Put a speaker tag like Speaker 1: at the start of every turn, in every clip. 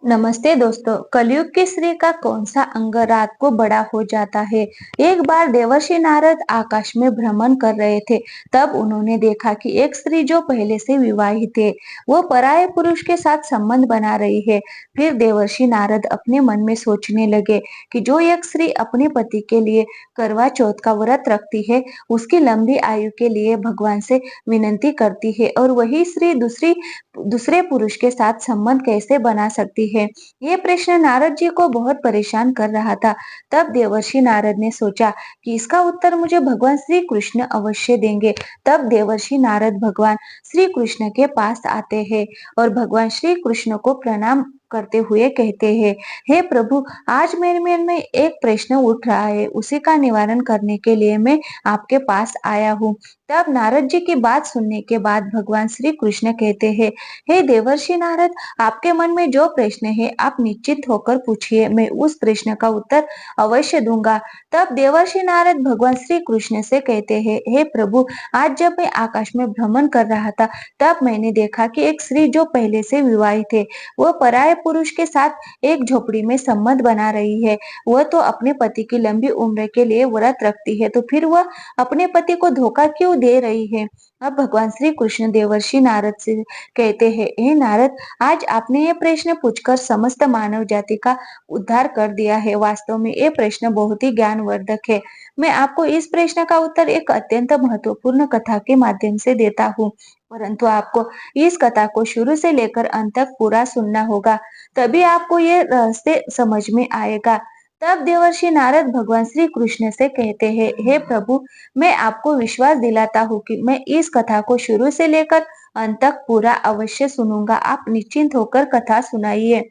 Speaker 1: नमस्ते दोस्तों। कलयुग की स्त्री का कौन सा अंग रात को बड़ा हो जाता है? एक बार देवर्षि नारद आकाश में भ्रमण कर रहे थे। तब उन्होंने देखा कि एक स्त्री जो पहले से विवाहित है, वो पराये पुरुष के साथ संबंध बना रही है। फिर देवर्षि नारद अपने मन में सोचने लगे कि जो एक स्त्री अपने पति के लिए करवा चौथ का व्रत रखती है, उसकी लंबी आयु के लिए भगवान से विनती करती है, और वही स्त्री दूसरे पुरुष के साथ संबंध कैसे बना सकती है? ये प्रश्न नारद जी को बहुत परेशान कर रहा था। तब देवर्षि नारद ने सोचा कि इसका उत्तर मुझे भगवान श्री कृष्ण अवश्य देंगे। तब देवर्षि नारद भगवान श्री कृष्ण के पास आते हैं और भगवान श्री कृष्ण को प्रणाम करते हुए कहते हैं, हे प्रभु, आज मेरे मन में एक प्रश्न उठ रहा है, उसी का निवारण करने के लिए मैं आपके पास आया हूँ। तब नारद जी की बात सुनने के बाद भगवान श्री कृष्ण कहते हैं, हे देवर्षि नारद, आपके मन में जो प्रश्न है आप निश्चित होकर पूछिए, मैं उस प्रश्न का उत्तर अवश्य दूंगा। तब देवर्षि नारद भगवान श्री कृष्ण से कहते हैं, हे प्रभु, आज जब मैं आकाश में भ्रमण कर रहा था, तब मैंने देखा कि एक स्त्री जो पहले से विवाहित है, वो पराये पुरुष के साथ एक झोपड़ी में संबंध बना रही है। वह तो अपने पति की लंबी उम्र के लिए व्रत रखती है, तो फिर वह अपने पति को धोखा क्यों दे रही है? अब भगवान श्री कृष्ण देवर्षि नारद से कहते हैं, हे नारद, आज आपने ये प्रश्न पूछकर समस्त मानव जाति का उद्धार कर दिया है। वास्तव में ये प्रश्न बहुत ही ज्ञानवर्धक है। मैं आपको इस प्रश्न का उत्तर एक अत्यंत महत्वपूर्ण कथा के माध्यम से देता हूँ, परंतु आपको इस कथा को शुरू से लेकर अंत तक पूरा सुनना होगा, तभी आपको ये रहस्य समझ में आएगा। तब देवर्षि नारद भगवान श्री कृष्ण से कहते हैं, हे प्रभु, मैं आपको विश्वास दिलाता हूँ कि मैं इस कथा को शुरू से लेकर अंत तक पूरा अवश्य सुनूंगा। आप निश्चिंत होकर कथा सुनाइए।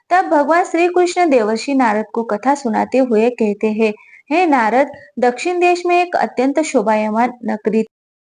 Speaker 1: तब भगवान श्री कृष्ण देवर्षि नारद को कथा सुनाते हुए कहते हैं, हे नारद, दक्षिण देश में एक अत्यंत शोभायमान नगरी,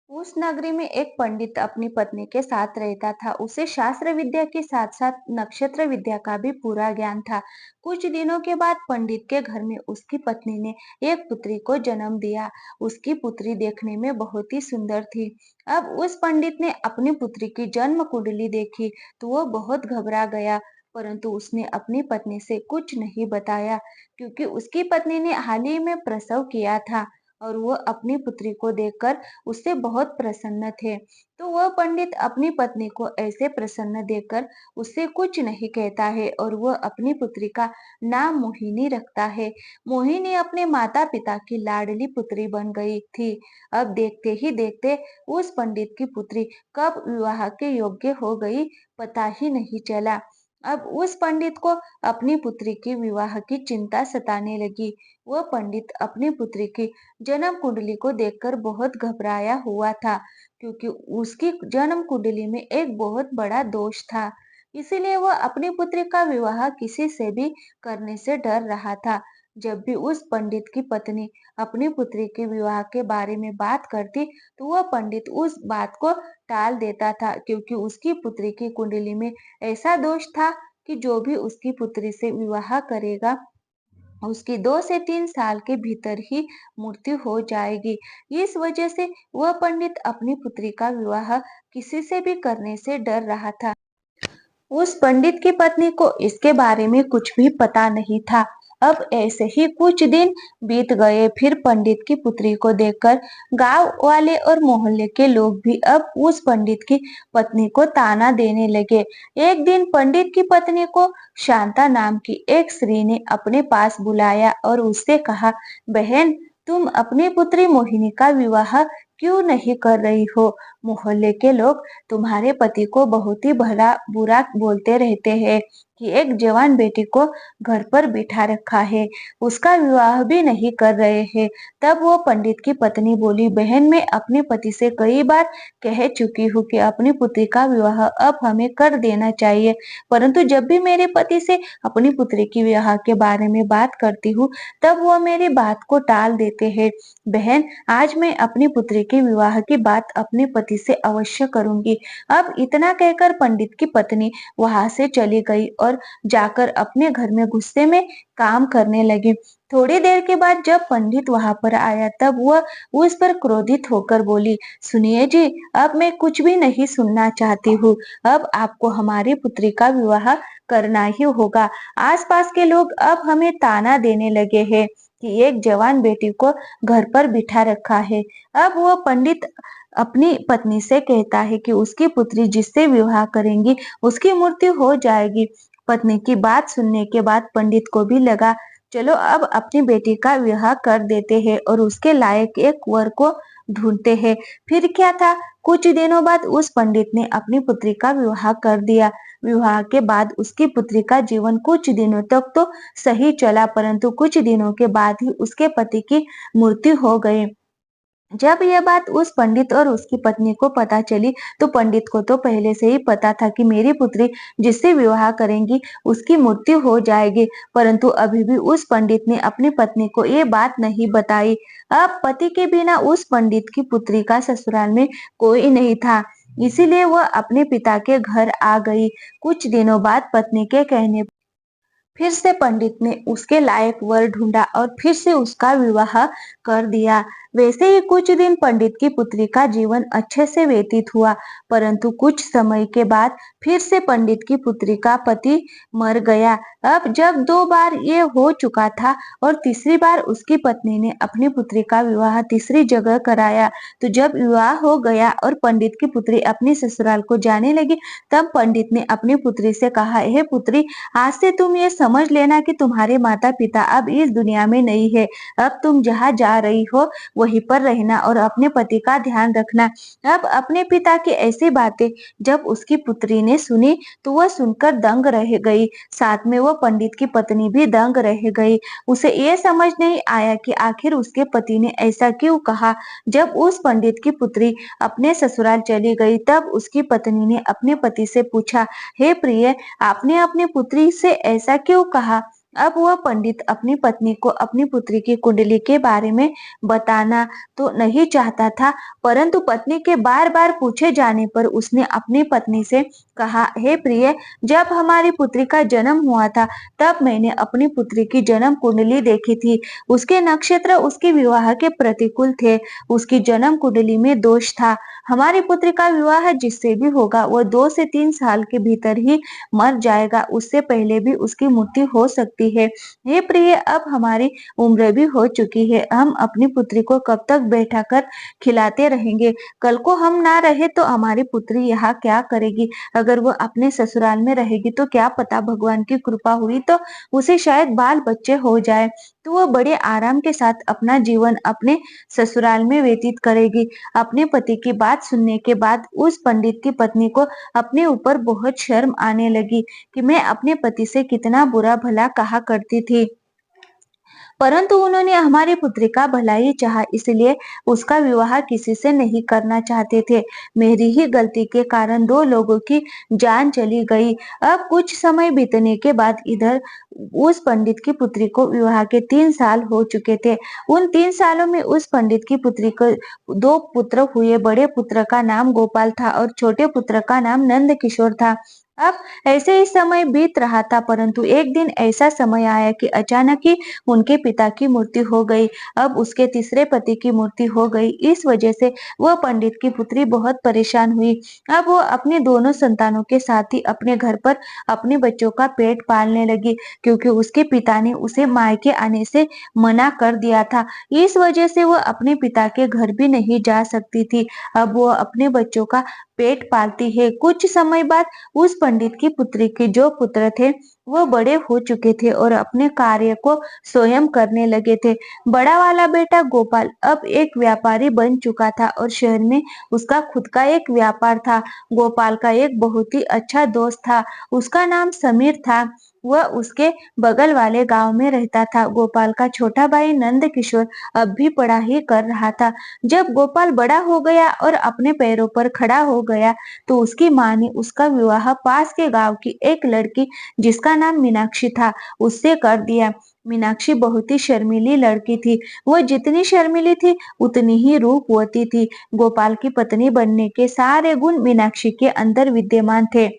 Speaker 1: उस नगरी में एक पंडित अपनी पत्नी के साथ रहता था। उसे शास्त्र विद्या के साथ साथ नक्षत्र विद्या का भी पूरा ज्ञान था। कुछ दिनों के बाद पंडित के घर में उसकी पत्नी ने एक पुत्री को जन्म दिया। उसकी पुत्री देखने में बहुत ही सुंदर थी। अब उस पंडित ने अपनी पुत्री की जन्म कुंडली देखी तो वो बहुत घबरा गया, परंतु उसने अपनी पत्नी से कुछ नहीं बताया, क्योंकि उसकी पत्नी ने हाल ही में प्रसव किया था और वो अपनी पुत्री को देखकर उससे बहुत प्रसन्न थे। तो वह पंडित अपनी पत्नी को ऐसे प्रसन्न देखकर उससे कुछ नहीं कहता है और वह अपनी पुत्री का नाम मोहिनी रखता है। मोहिनी अपने माता पिता की लाडली पुत्री बन गई थी। अब देखते ही देखते उस पंडित की पुत्री कब विवाह के योग्य हो गई, पता ही नहीं चला। अब उस पंडित को अपनी पुत्री की विवाह की चिंता सताने लगी। वह पंडित अपनी पुत्री की जन्म कुंडली को देखकर बहुत घबराया हुआ था, क्योंकि उसकी जन्म कुंडली में एक बहुत बड़ा दोष था। इसीलिए वह अपनी पुत्री का विवाह किसी से भी करने से डर रहा था। जब भी उस पंडित की पत्नी अपनी पुत्री के विवाह के बारे में बात करती, तो वह पंडित उस बात को टाल देता था, क्योंकि उसकी पुत्री की कुंडली में ऐसा दोष था कि जो भी उसकी पुत्री से विवाह करेगा, उसकी 2 से 3 साल के भीतर ही मृत्यु हो जाएगी। इस वजह से वह पंडित अपनी पुत्री का विवाह किसी से भी करने से डर रहा था। उस पंडित की पत्नी को इसके बारे में कुछ भी पता नहीं था। अब ऐसे ही कुछ दिन बीत गए। फिर पंडित की पुत्री को देखकर गांव वाले और मोहल्ले के लोग भी अब उस पंडित की पत्नी को ताना देने लगे। एक दिन पंडित की पत्नी को शांता नाम की एक स्त्री ने अपने पास बुलाया और उससे कहा, बहन, तुम अपनी पुत्री मोहिनी का विवाह क्यों नहीं कर रही हो? मोहल्ले के लोग तुम्हारे पति को बहुत ही भला बुरा बोलते रहते हैं कि एक जवान बेटी को घर पर बिठा रखा है, उसका विवाह भी नहीं कर रहे हैं। तब वो पंडित की पत्नी बोली, बहन, मैं अपने पति से कई बार कह चुकी हूँ कि अपनी पुत्री का विवाह अब हमें कर देना चाहिए, परंतु जब भी मेरे पति से अपनी पुत्री की विवाह के बारे में बात करती हूँ, तब वो मेरी बात को टाल देते हैं। बहन, आज मैं अपनी पुत्री के विवाह की बात अपने पति से अवश्य करूंगी। अब इतना कहकर पंडित की पत्नी वहां से चली गई और जाकर अपने घर में गुस्से में काम करने लगी। थोड़ी देर के बाद जब पंडित वहां पर आया तब वह उस पर क्रोधित होकर बोली, सुनिए जी, अब मैं कुछ भी नहीं सुनना चाहती हूँ। अब आपको हमारी पुत्री का विवाह करना ही होगा। आसपास के लोग अब हमें ताना देने लगे हैं कि एक जवान बेटी को घर पर बिठा रखा है। अब वह पंडित अपनी पत्नी से कहता है कि उसकी पुत्री जिससे विवाह करेंगी उसकी मृत्यु हो जाएगी। पत्नी की बात सुनने के बाद पंडित को भी लगा, चलो अब अपनी बेटी का विवाह कर देते हैं और उसके लायक एक वर को ढूंढते हैं। फिर क्या था, कुछ दिनों बाद उस पंडित ने अपनी पुत्री का विवाह कर दिया। विवाह के बाद उसकी पुत्री का जीवन कुछ दिनों तक तो सही चला, परंतु कुछ दिनों के बाद ही उसके पति की मृत्यु हो गई। जब यह बात उस पंडित और उसकी पत्नी को पता चली तो पंडित को तो पहले से ही पता था कि मेरी पुत्री जिससे विवाह करेंगी उसकी मृत्यु हो जाएगी, परंतु अभी भी उस पंडित ने अपनी पत्नी को ये बात नहीं बताई। अब पति के बिना उस पंडित की पुत्री का ससुराल में कोई नहीं था, इसीलिए वह अपने पिता के घर आ गई। कुछ दिनों बाद पत्नी के कहने फिर से पंडित ने उसके लायक वर ढूंढा और फिर से उसका विवाह कर दिया। वैसे ही कुछ दिन पंडित की पुत्री का जीवन अच्छे से व्यतीत हुआ, परंतु कुछ समय के बाद फिर से पंडित की पुत्री का पति मर गया। अब जब दो बार ये हो चुका था और तीसरी बार उसकी पत्नी ने अपनी पुत्री का विवाह तीसरी जगह कराया, तो जब विवाह हो गया और पंडित की पुत्री अपनी ससुराल को जाने लगी, तब पंडित ने अपनी पुत्री से कहा, हे पुत्री, आज से तुम ये समझ लेना कि तुम्हारे माता पिता अब इस दुनिया में नहीं है। अब तुम जहाँ जा रही हो वहीं पर रहना और अपने पति का ध्यान रखना। अब अपने पिता की ऐसी बातें जब उसकी पुत्री ने सुनी तो वह सुनकर दंग रह गई। साथ में वो पंडित की पत्नी भी दंग रह गई। उसे ये समझ नहीं आया कि आखिर उसके पति ने ऐसा क्यों कहा। जब उस पंडित की पुत्री अपने ससुराल चली गई तब उसकी पत्नी ने अपने पति से पूछा, हे प्रिय, आपने अपनी पुत्री से ऐसा क्यों कहा। अब वह पंडित अपनी पत्नी को अपनी पुत्री की कुंडली के बारे में बताना तो नहीं चाहता था, परंतु पत्नी के बार बार पूछे जाने पर उसने अपनी पत्नी से कहा, हे प्रिय, जब हमारी पुत्री का जन्म हुआ था तब मैंने अपनी पुत्री की जन्म कुंडली देखी थी। उसके नक्षत्र उसके विवाह के प्रतिकूल थे। उसकी जन्म कुंडली में दोष था। हमारी पुत्री का विवाह जिससे भी होगा वह 2 से 3 साल के भीतर ही मर जाएगा, उससे पहले भी उसकी मृत्यु हो सकती है। हे प्रिय, अब हमारी उम्र भी हो चुकी है, हम अपनी पुत्री को कब तक बैठा कर खिलाते रहेंगे। कल को हम ना रहे तो हमारी पुत्री यहाँ क्या करेगी। अगर वो अपने ससुराल में रहेगी तो क्या पता, भगवान की कृपा हुई तो उसे शायद बाल बच्चे हो जाए, तो वो बड़े आराम के साथ अपना जीवन अपने ससुराल में व्यतीत करेगी। अपने पति की बात सुनने के बाद उस पंडित की पत्नी को अपने ऊपर बहुत शर्म आने लगी कि मैं अपने पति से कितना बुरा भला कहा करती थी, परंतु उन्होंने हमारी पुत्री का भला ही चाहा, इसलिए उसका विवाह किसी से नहीं करना चाहते थे। मेरी ही गलती के कारण 2 लोगों की जान चली गई। अब कुछ समय बीतने के बाद इधर उस पंडित की पुत्री को विवाह के 3 साल हो चुके थे। उन 3 सालों में उस पंडित की पुत्री को 2 पुत्र हुए। बड़े पुत्र का नाम गोपाल था और छोटे पुत्र का नाम नंद किशोर था। अब ऐसे ही समय बीत रहा था, परंतु एक दिन ऐसा समय आया कि अचानक ही उनके पिता की मृत्यु हो गई। अब उसके तीसरे पति की मृत्यु हो गई। इस वजह से वह पंडित की पुत्री बहुत परेशान हुई। अब वो अपने दोनों संतानों के साथ ही अपने घर पर अपने बच्चों का पेट पालने लगी, क्योंकि उसके पिता ने उसे मायके आने से मना कर दिया था। इस वजह से वह अपने पिता के घर भी नहीं जा सकती थी। अब वो अपने बच्चों का पेट पालती है। कुछ समय बाद उस पंडित की पुत्री के जो पुत्र थे वो बड़े हो चुके थे और अपने कार्य को स्वयं करने लगे थे। बड़ा वाला बेटा गोपाल अब एक व्यापारी बन चुका था और शहर में उसका खुद का एक व्यापार था। गोपाल का एक बहुत ही अच्छा दोस्त था, उसका नाम समीर था। वह उसके बगल वाले गांव में रहता था। गोपाल का छोटा भाई नंद किशोर अब भी पढ़ाई कर रहा था। जब गोपाल बड़ा हो गया और अपने पैरों पर खड़ा हो गया तो उसकी माँ ने उसका विवाह पास के गांव की एक लड़की जिसका नाम मीनाक्षी था उससे कर दिया। मीनाक्षी बहुत ही शर्मीली लड़की थी। वह जितनी शर्मीली थी उतनी ही रूपवती थी। गोपाल की पत्नी बनने के सारे गुण मीनाक्षी के अंदर विद्यमान थे।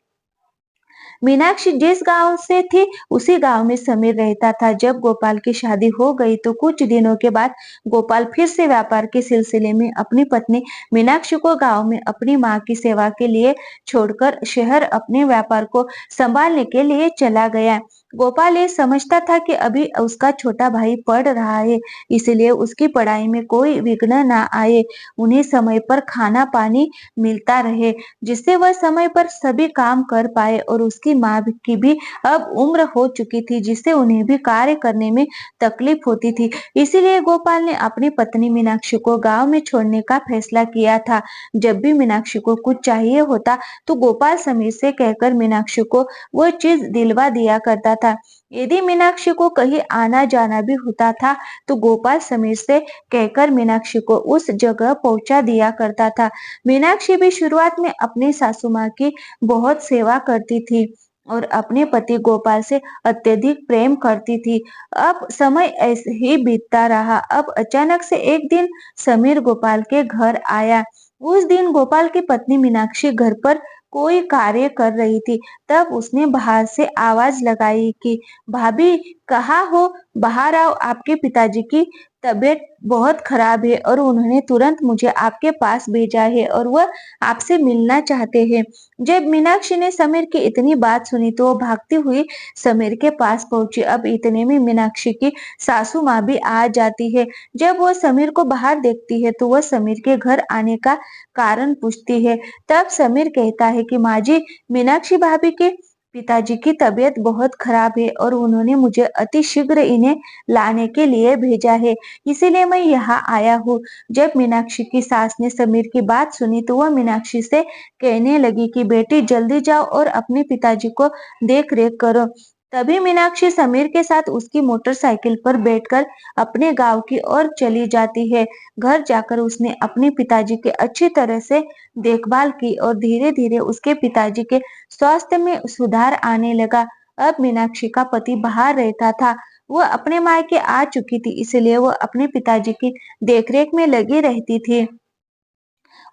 Speaker 1: मीनाक्षी जिस गांव से थी उसी गांव में समीर रहता था। जब गोपाल की शादी हो गई तो कुछ दिनों के बाद गोपाल फिर से व्यापार के सिलसिले में अपनी पत्नी मीनाक्षी को गांव में अपनी मां की सेवा के लिए छोड़कर शहर अपने व्यापार को संभालने के लिए चला गया। गोपाल ये समझता था कि अभी उसका छोटा भाई पढ़ रहा है, इसलिए उसकी पढ़ाई में कोई विघ्न ना आए, उन्हें समय पर खाना पानी मिलता रहे, जिससे वह समय पर सभी काम कर पाए। और उसकी माँ की भी अब उम्र हो चुकी थी, जिससे उन्हें भी कार्य करने में तकलीफ होती थी। इसीलिए गोपाल ने अपनी पत्नी मीनाक्षी को गांव में छोड़ने का फैसला किया था। जब भी मीनाक्षी को कुछ चाहिए होता तो गोपाल समीर से कहकर मीनाक्षी को वो चीज दिलवा दिया करता था। यदि मीनाक्षी को कहीं आना जाना भी होता था तो गोपाल समीर से कहकर मीनाक्षी को उस जगह पहुंचा दिया करता था। मीनाक्षी भी शुरुआत में अपनी सासू माँ की बहुत सेवा करती थी और अपने पति गोपाल से अत्यधिक प्रेम करती थी। अब समय ऐसे ही बीतता रहा। अब अचानक से एक दिन समीर गोपाल के घर आया। उस दिन गोपाल की पत्नी मीनाक्षी घर पर कोई कार्य कर रही थी। तब उसने बाहर से आवाज लगाई कि भाभी कहाँ हो, बाहर आओ, आपके पिताजी की तबीयत बहुत खराब है और उन्होंने तुरंत मुझे आपके पास भेजा है और वह आपसे मिलना चाहते हैं। जब मीनाक्षी ने समीर की इतनी बात सुनी तो वो भागती हुई समीर के पास पहुंची। अब इतने में मीनाक्षी की सासू माँ भी आ जाती है। जब वो समीर को बाहर देखती है तो वह समीर के घर आने का कारण पूछती है। तब समीर कहता है कि माँ जी, मीनाक्षी भाभी के पिताजी की तबीयत बहुत खराब है और उन्होंने मुझे अति शीघ्र इन्हें लाने के लिए भेजा है, इसीलिए मैं यहाँ आया हूँ। जब मीनाक्षी की सास ने समीर की बात सुनी तो वह मीनाक्षी से कहने लगी कि बेटी जल्दी जाओ और अपने पिताजी को देख रेख करो। तभी मीनाक्षी समीर के साथ उसकी मोटरसाइकिल पर बैठकर अपने गांव की ओर चली जाती है। घर जाकर उसने अपने पिताजी की अच्छी तरह से देखभाल की और धीरे धीरे उसके पिताजी के स्वास्थ्य में सुधार आने लगा। अब मीनाक्षी का पति बाहर रहता था। वह अपने मायके आ चुकी थी, इसलिए वह अपने पिताजी की देखरेख में लगी रहती थी।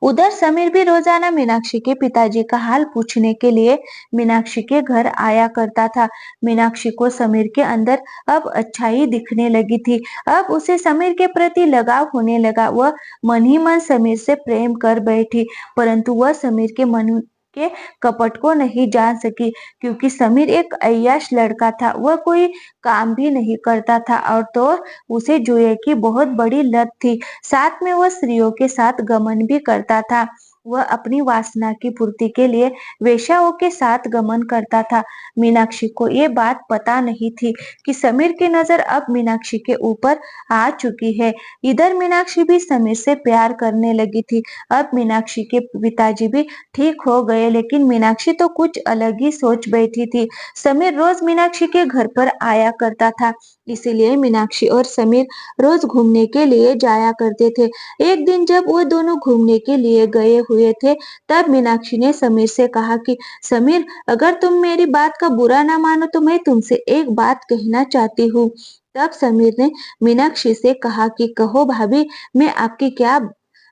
Speaker 1: उधर समीर भी रोजाना मीनाक्षी के पिताजी का हाल पूछने के लिए मीनाक्षी के घर आया करता था। मीनाक्षी को समीर के अंदर अब अच्छाई दिखने लगी थी। अब उसे समीर के प्रति लगाव होने लगा। वह मन ही मन समीर से प्रेम कर बैठी, परंतु वह समीर के मन के कपट को नहीं जान सकी, क्योंकि समीर एक अय्याश लड़का था। वह कोई काम भी नहीं करता था और तो उसे जुए की बहुत बड़ी लत थी। साथ में वह स्त्रियों के साथ गमन भी करता था। वह अपनी वासना की पूर्ति के लिए वेश्याओं के साथ गमन करता था। मीनाक्षी को ये बात पता नहीं थी कि समीर की नजर अब मीनाक्षी के ऊपर आ चुकी है। इधर मीनाक्षी भी समीर से प्यार करने लगी थी। अब मीनाक्षी के पिताजी भी ठीक हो गए, लेकिन मीनाक्षी तो कुछ अलग ही सोच बैठी थी। समीर रोज मीनाक्षी के घर पर आया करता था, इसीलिए मीनाक्षी और समीर रोज घूमने के लिए जाया करते थे। एक दिन जब वो दोनों घूमने के लिए गए हुए थे, तब मीनाक्षी ने समीर से कहा कि समीर, अगर तुम मेरी बात का बुरा ना मानो तो मैं तुमसे एक बात कहना चाहती हूँ। तब समीर ने मीनाक्षी से कहा कि कहो भाभी, मैं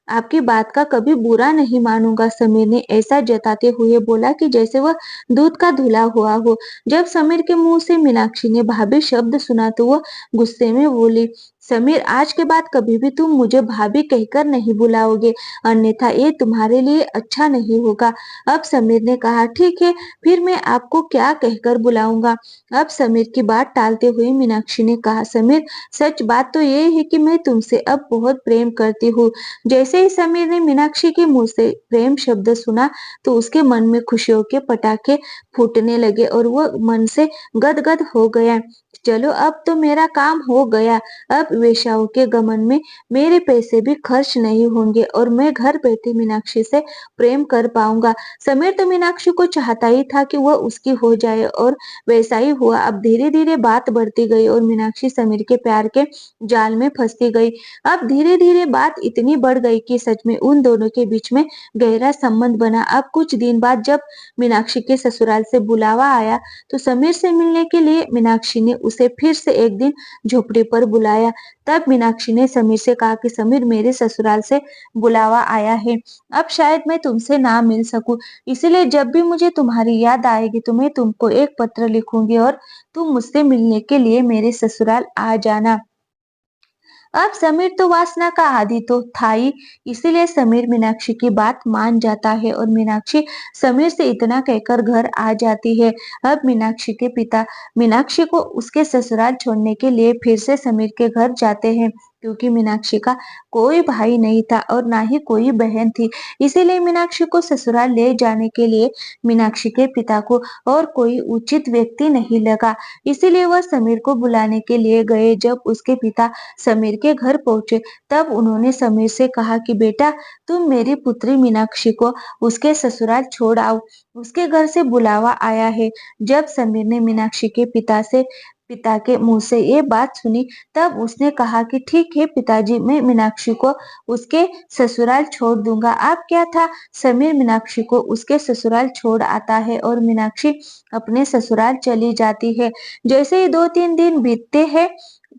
Speaker 1: आपकी बात का कभी बुरा नहीं मानूंगा। समीर ने ऐसा जताते हुए बोला कि जैसे वह दूध का धुला हुआ हो। जब समीर के मुंह से मीनाक्षी ने भाभी शब्द सुना तो वह गुस्से में बोली, समीर, आज के बाद कभी भी तुम मुझे भाभी कहकर नहीं बुलाओगे, अन्यथा ये तुम्हारे लिए अच्छा नहीं होगा। अब समीर ने कहा, ठीक है, फिर मैं आपको क्या कहकर बुलाऊंगा। अब समीर की बात टालते हुए मीनाक्षी ने कहा, समीर, सच बात तो ये है कि मैं तुमसे अब बहुत प्रेम करती हूँ। जैसे ही समीर ने मीनाक्षी के मुंह से प्रेम शब्द सुना तो उसके मन में खुशियों के पटाखे फूटने लगे और वह मन से गदगद हो गया। चलो, अब तो मेरा काम हो गया। अब वेश्याओं के गमन में मेरे पैसे भी खर्च नहीं होंगे और मैं घर बैठे मीनाक्षी से प्रेम कर पाऊंगा। समीर तो मीनाक्षी को चाहता ही था कि वह उसकी हो जाए और वैसा ही हुआ। अब धीरे धीरे बात बढ़ती गई और मीनाक्षी समीर के प्यार के जाल में फंसती गई। अब धीरे धीरे बात इतनी बढ़ गई कि सच में उन दोनों के बीच में गहरा संबंध बना। अब कुछ दिन बाद जब मीनाक्षी के ससुराल से बुलावा आया तो समीर से मिलने के लिए मीनाक्षी ने उसे फिर से एक दिन झोपड़ी पर बुलाया। तब मीनाक्षी ने समीर से कहा कि समीर, मेरे ससुराल से बुलावा आया है। अब शायद मैं तुमसे ना मिल सकूं, इसलिए जब भी मुझे तुम्हारी याद आएगी तो मैं तुमको एक पत्र लिखूंगी और तुम मुझसे मिलने के लिए मेरे ससुराल आ जाना। अब समीर तो वासना का आदी तो था ही, इसीलिए समीर मीनाक्षी की बात मान जाता है और मीनाक्षी समीर से इतना कहकर घर आ जाती है। अब मीनाक्षी के पिता मीनाक्षी को उसके ससुराल छोड़ने के लिए फिर से समीर के घर जाते हैं, क्योंकि मीनाक्षी का कोई भाई नहीं था और ना ही कोई बहन थी। इसीलिए मीनाक्षी को ससुराल ले जाने के लिए मीनाक्षी के पिता को और कोई उचित व्यक्ति नहीं लगा। इसीलिए वह समीर को बुलाने के लिए गए। जब उसके पिता समीर के घर पहुंचे, तब उन्होंने समीर से कहा कि बेटा, तुम मेरी पुत्री मीनाक्षी को उसके ससुराल छोड़ आओ, उसके घर से बुलावा आया है। जब समीर ने मीनाक्षी के पिता के मुंह से ये बात सुनी, तब उसने कहा कि ठीक है पिताजी, मैं मीनाक्षी को उसके ससुराल छोड़ दूंगा। अब क्या था, समीर मीनाक्षी को उसके ससुराल छोड़ आता है और मीनाक्षी अपने ससुराल चली जाती है। जैसे ही 2-3 दिन बीतते हैं,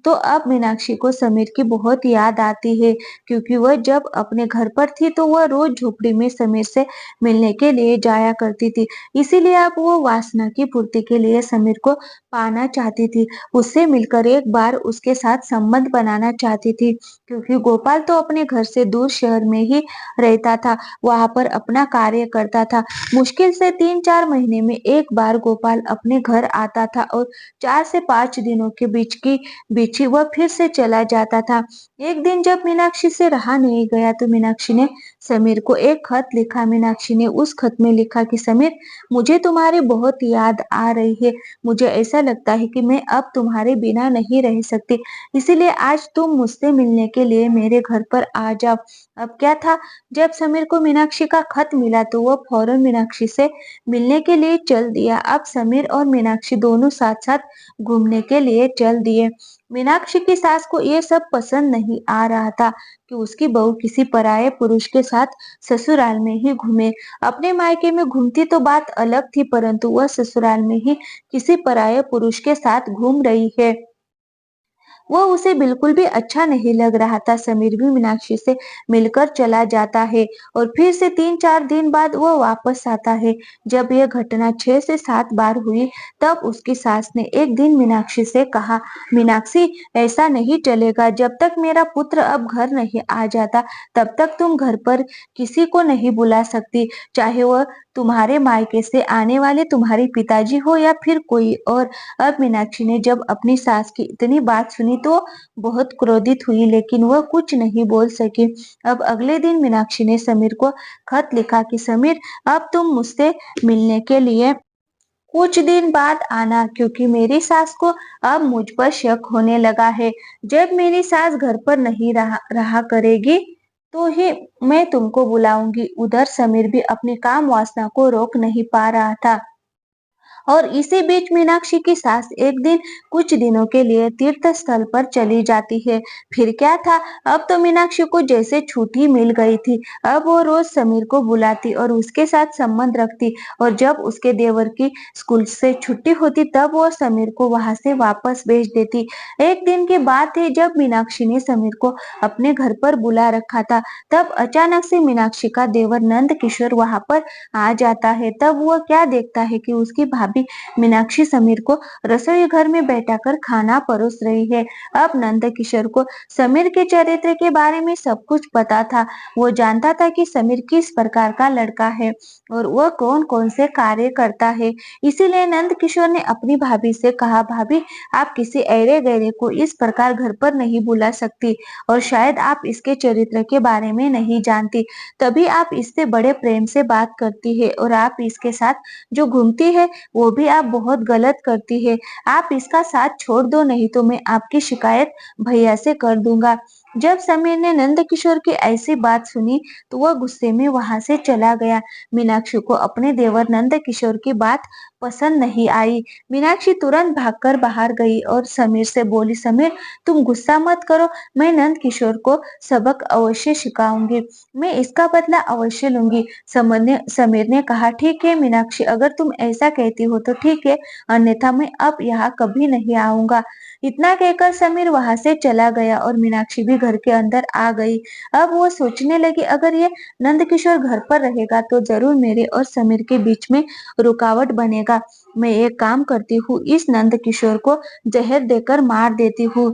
Speaker 1: तो अब मीनाक्षी को समीर की बहुत याद आती है, क्योंकि वह जब अपने घर पर थी तो वह रोज झोपड़ी में समीर से मिलने के लिए जाया करती थी। इसीलिए अब वो वासना की पूर्ति के लिए समीर को पाना चाहती थी, उससे मिलकर एक बार उसके साथ संबंध बनाना चाहती थी, क्योंकि गोपाल तो अपने घर से दूर शहर में ही रहता था, वहां पर अपना कार्य करता था। मुश्किल से 3-4 महीने में एक बार गोपाल अपने घर आता था और 4 से 5 दिनों के बीच ही वह फिर से चला जाता था। एक दिन जब मीनाक्षी से रहा नहीं गया तो मीनाक्षी ने समीर को एक खत लिखा। मीनाक्षी ने उस खत में लिखा कि समीर, मुझे तुम्हारी बहुत याद आ रही है। मुझे ऐसा लगता है कि मैं अब तुम्हारे बिना नहीं रह सकती, इसीलिए आज तुम मुझसे मिलने के लिए मेरे घर पर आ जाओ। अब क्या था, जब समीर को मीनाक्षी का खत मिला तो वह फौरन मीनाक्षी से मिलने के लिए चल दिया। अब समीर और मीनाक्षी दोनों साथ साथ घूमने के लिए चल दिए। मीनाक्षी की सास को ये सब पसंद नहीं आ रहा था कि उसकी बहू किसी पराये पुरुष के साथ ससुराल में ही घूमे। अपने मायके में घूमती तो बात अलग थी, परंतु वह ससुराल में ही किसी पराये पुरुष के साथ घूम रही है, वह उसे बिल्कुल भी अच्छा नहीं लग रहा था। समीर भी मीनाक्षी से मिलकर चला जाता है और फिर से 3-4 दिन बाद वह वापस आता है। जब यह घटना 6 से 7 बार हुई, तब उसकी सास ने एक दिन मीनाक्षी से कहा, मीनाक्षी, ऐसा नहीं चलेगा। जब तक मेरा पुत्र अब घर नहीं आ जाता, तब तक तुम घर पर किसी को नहीं बुला सकती, चाहे वह तुम्हारे मायके से आने वाले तुम्हारे पिताजी हो या फिर कोई और। अब मीनाक्षी ने जब अपनी सास की इतनी बात सुनी तो बहुत क्रोधित हुई, लेकिन वह कुछ नहीं बोल सकी। अब अगले दिन मीनाक्षी ने समीर को खत लिखा कि समीर, अब तुम मुझसे मिलने के लिए कुछ दिन बाद आना, क्योंकि मेरी सास को अब मुझ पर शक होने लगा है। जब मेरी सास घर पर नहीं रहा करेगी तो ही मैं तुमको बुलाऊंगी। उधर समीर भी अपने काम वासना को रोक नहीं पा रहा था और इसी बीच मीनाक्षी की सास एक दिन कुछ दिनों के लिए तीर्थ स्थल पर चली जाती है। फिर क्या था, अब तो मीनाक्षी को जैसे छुट्टी मिल गई थी। अब वो रोज समीर को बुलाती और उसके साथ संबंध रखती, और जब उसके देवर की स्कूल से छुट्टी होती तब वो समीर को वहां से वापस भेज देती। एक दिन की बात है, जब मीनाक्षी ने समीर को अपने घर पर बुला रखा था, तब अचानक से मीनाक्षी का देवर नंद किशोर वहां पर आ जाता है। तब वह क्या देखता है कि उसकी भाभी मीनाक्षी समीर को रसोई घर में बैठाकर खाना परोस रही है। अब नंद किशोर को समीर के चरित्र के बारे में सब कुछ पता था। वो जानता था कि समीर किस प्रकार का लड़का है और वह कौन कौन से कार्य करता है। इसीलिए नंद किशोर ने अपनी भाभी से कहा, भाभी, आप किसी ऐरे गैरे को इस प्रकार घर पर नहीं बुला सकती, और शायद आप इसके चरित्र के बारे में नहीं जानती, तभी आप इससे बड़े प्रेम से बात करती है, और आप इसके साथ जो घूमती है वो भी आप बहुत गलत करती है। आप इसका साथ छोड़ दो, नहीं तो मैं आपकी शिकायत भैया से कर दूंगा। जब समीर ने नंदकिशोर की ऐसी बात सुनी तो वह गुस्से में वहां से चला गया। मीनाक्षी को अपने देवर नंदकिशोर की बात पसंद नहीं आई। मीनाक्षी तुरंत भागकर बाहर गई और समीर से बोली, समीर तुम गुस्सा मत करो, मैं नंदकिशोर को सबक अवश्य सिखाऊंगी, मैं इसका बदला अवश्य लूंगी। समीर ने कहा, ठीक है मीनाक्षी, अगर तुम ऐसा कहती हो तो ठीक है, अन्यथा मैं अब यहाँ कभी नहीं आऊंगा। इतना कहकर समीर वहां से चला गया और मीनाक्षी भी घर के अंदर आ गई। अब वो सोचने लगी, अगर ये नंदकिशोर घर पर रहेगा तो जरूर मेरे और समीर के बीच में रुकावट बनेगा। मैं एक काम करती हूँ, इस नंदकिशोर को जहर देकर मार देती हूँ,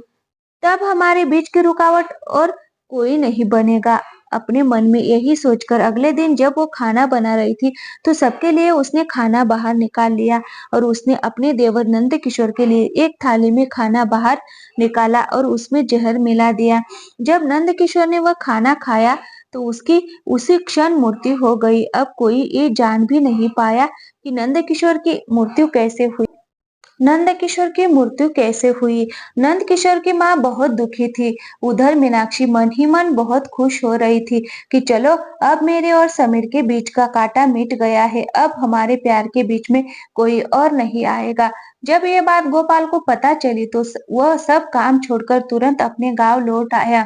Speaker 1: तब हमारे बीच की रुकावट और कोई नहीं बनेगा। अपने मन में यही सोचकर अगले दिन जब वो खाना बना रही थी तो सबके लिए उसने खाना बाहर निकाल लिया और उसने अपने देवर नंद किशोर के लिए एक थाली में खाना बाहर निकाला और उसमें जहर मिला दिया। जब नंद किशोर ने वह खाना खाया तो उसकी उसी क्षण मृत्यु हो गई। अब कोई ये जान भी नहीं पाया कि नंद किशोर की मृत्यु कैसे हुई। नंदकिशोर की मृत्यु कैसे हुई? नंदकिशोर की माँ बहुत दुखी थी। उधर मीनाक्षी मन ही मन बहुत खुश हो रही थी कि चलो अब मेरे और समीर के बीच का कांटा मिट गया है, अब हमारे प्यार के बीच में कोई और नहीं आएगा। जब ये बात गोपाल को पता चली तो वह सब काम छोड़कर तुरंत अपने गांव लौट आया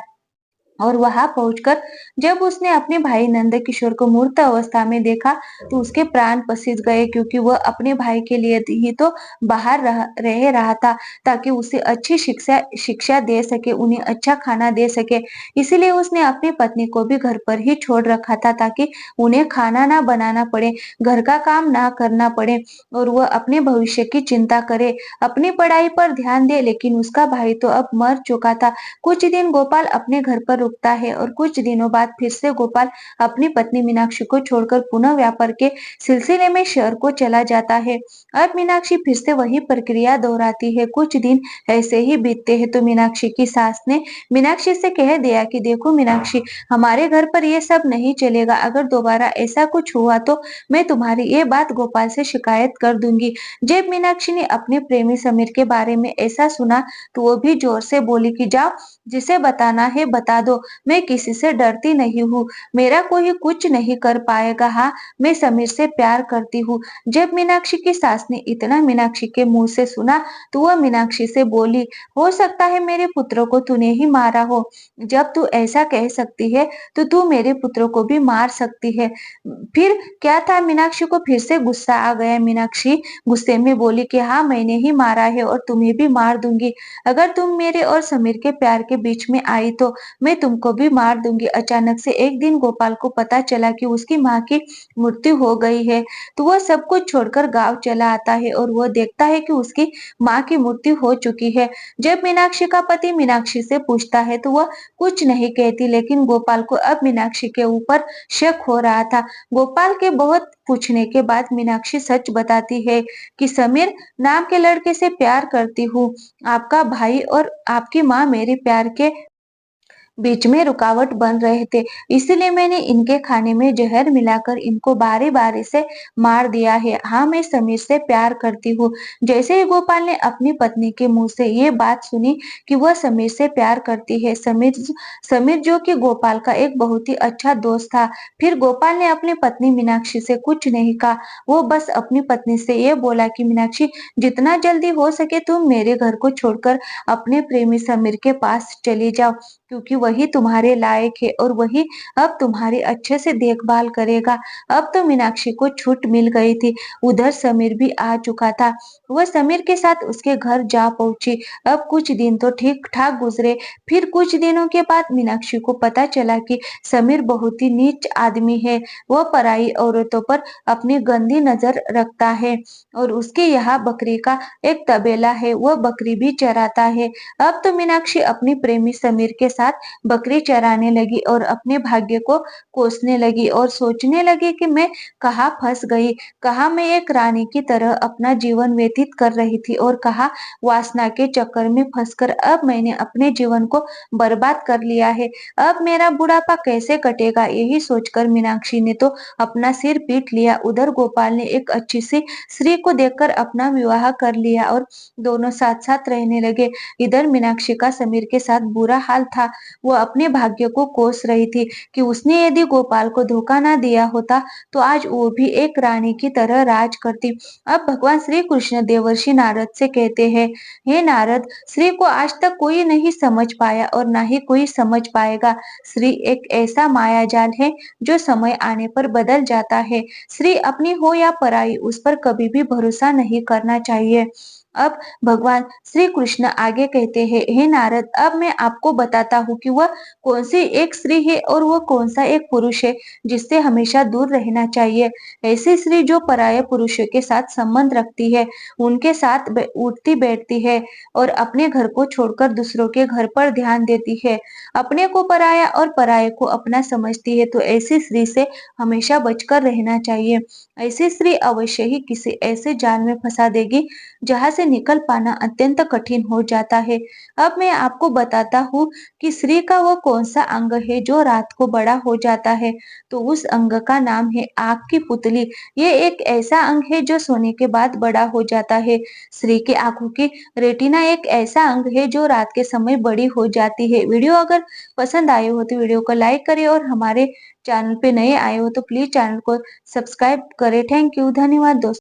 Speaker 1: और वहां पहुंचकर जब उसने अपने भाई नंदकिशोर को मूर्त अवस्था में देखा तो उसके प्राण पसीज गए, क्योंकि वह अपने भाई के लिए ही तो बाहर रह रहा था ताकि उसे अच्छी शिक्षा शिक्षा दे सके, उन्हें अच्छा खाना दे सके। इसीलिए उसने अपनी पत्नी को भी घर पर ही छोड़ रखा था ताकि उन्हें खाना ना बनाना पड़े, घर का काम ना करना पड़े और वह अपने भविष्य की चिंता करे, अपनी पढ़ाई पर ध्यान दे। लेकिन उसका भाई तो अब मर चुका था। कुछ दिन गोपाल अपने घर पर रुकता है और कुछ दिनों बाद फिर से गोपाल अपनी पत्नी मीनाक्षी को छोड़कर पुनः व्यापार के सिलसिले में शहर को चला जाता है। अब मीनाक्षी फिर से वही प्रक्रिया दोहराती है। कुछ दिन ऐसे ही बीतते हैं तो मीनाक्षी की सास ने मीनाक्षी से कह दिया कि देखो मीनाक्षी, हमारे घर पर ये सब नहीं चलेगा, अगर दोबारा ऐसा कुछ हुआ तो मैं तुम्हारी ये बात गोपाल से शिकायत कर दूंगी। जब मीनाक्षी ने अपने प्रेमी समीर के बारे में ऐसा सुना तो वो भी जोर से बोली कि जाओ, जिसे बताना है बता दो, मैं किसी से डरती नहीं हूँ, मेरा कोई कुछ नहीं कर पाएगा। हाँ, मैं समीर से प्यार करती हूँ। जब मीनाक्षी की सास ने इतना मीनाक्षी के मुंह से सुना तो वह मीनाक्षी से बोली, हो सकता है मेरे पुत्र को तूने ही मारा हो, जब तू ऐसा कह सकती है तो तू मेरे पुत्र को भी मार सकती है। फिर क्या था, मीनाक्षी को फिर से गुस्सा आ गया। मीनाक्षी गुस्से में बोली कि हाँ, मैंने ही मारा है और तुम्हें भी मार दूंगी, अगर तुम मेरे और समीर के प्यार के बीच में आई तो मैं तुमको भी मार दूंगी। अचानक से एक दिन गोपाल को पता चला कि उसकी माँ की मृत्यु हो गई है तो वह सब कुछ छोड़कर गांव चला आता है और वह देखता है कि उसकी माँ की मृत्यु हो चुकी है। जब मीनाक्षी का पति मीनाक्षी से पूछता है तो वह कुछ नहीं कहती, लेकिन गोपाल को अब मीनाक्षी के ऊपर शक हो रहा था। गोपाल के बहुत पूछने के बाद मीनाक्षी सच बताती है कि समीर नाम के लड़के से प्यार करती हूँ। आपका भाई और आपकी माँ मेरे प्यार के बीच में रुकावट बन रहे थे, इसलिए मैंने इनके खाने में जहर मिलाकर इनको बारी बारी से मार दिया है। हाँ, मैं समीर से प्यार करती हूँ। जैसे ही गोपाल ने अपनी पत्नी के मुंह से ये बात सुनी कि वह समीर से प्यार करती है, समीर समीर जो कि गोपाल का एक बहुत ही अच्छा दोस्त था, फिर गोपाल ने अपनी पत्नी मीनाक्षी से कुछ नहीं कहा। वो बस अपनी पत्नी से ये बोला कि मीनाक्षी, जितना जल्दी हो सके तुम मेरे घर को छोड़कर अपने प्रेमी समीर के पास चली जाओ, क्योंकि वही तुम्हारे लायक है और वही अब तुम्हारी अच्छे से देखभाल करेगा। अब तो मीनाक्षी को छूट मिल गई थी। उधर समीर भी आ चुका था। वह समीर के साथ उसके घर जा पहुंची। अब कुछ दिन तो ठीक ठाक गुजरे। फिर कुछ दिनों के बाद मीनाक्षी को पता चला कि समीर बहुत ही नीच आदमी है। वह पराई औरतों पर अपनी गंदी नजर रखता है और उसके यहाँ बकरी का एक तबेला है, वह बकरी भी चराता है। अब तो मीनाक्षी अपनी प्रेमी समीर के साथ बकरी चराने लगी और अपने भाग्य को कोसने लगी और सोचने लगी कि मैं कहाँ फंस गई, कहाँ मैं एक रानी की तरह अपना जीवन व्यतीत कर रही थी और कहाँ वासना के चक्कर में फंसकर अब मैंने अपने जीवन को बर्बाद कर लिया है। अब मेरा बुढ़ापा कैसे कटेगा, यही सोचकर मीनाक्षी ने तो अपना सिर पीट लिया। उधर गोपाल ने एक अच्छी सी स्त्री को देखकर अपना विवाह कर लिया और दोनों साथ साथ रहने लगे। इधर मीनाक्षी का समीर के साथ बुरा हाल था। था। वो अपने भाग्य को कोस रही थी कि उसने यदि गोपाल को धोखा ना दिया होता तो आज वो भी एक रानी की तरह राज करती। अब भगवान श्री कृष्ण देवर्षि नारद से कहते हैं, हे नारद, श्री को आज तक कोई नहीं समझ पाया और ना ही कोई समझ पाएगा। श्री एक ऐसा मायाजाल है जो समय आने पर बदल जाता है। श्री अपनी हो या पराई, उस पर कभी भी भरोसा नहीं करना चाहिए। अब भगवान श्री कृष्ण आगे कहते हैं, हे नारद, अब मैं आपको बताता हूँ कि वह कौन सी एक स्त्री है और वह कौन सा एक पुरुष है जिससे हमेशा दूर रहना चाहिए। ऐसी स्त्री जो पराये पुरुषों के साथ संबंध रखती है, उनके साथ उठती बैठती है और अपने घर को छोड़कर दूसरों के घर पर ध्यान देती है, अपने को पराया और पराये को अपना समझती है, तो ऐसी स्त्री से हमेशा बचकर रहना चाहिए। ऐसी स्त्री अवश्य ही किसी ऐसे जाल में फंसा देगी जहां से निकल पाना अत्यंत कठिन हो जाता है। अब मैं आपको बताता हूँ कि स्त्री का वो कौन सा अंग है जो रात को बड़ा हो जाता है। तो उस अंग का नाम है आँख की पुतली। ये एक ऐसा अंग है जो सोने के बाद बड़ा हो जाता है। स्त्री की आंखों की रेटिना एक ऐसा अंग है जो रात के समय बड़ी हो जाती है। वीडियो अगर पसंद आए हो तो वीडियो को लाइक करें और हमारे चैनल पे नए आए हो तो प्लीज चैनल को सब्सक्राइब करें। थैंक यू, धन्यवाद दोस्तों।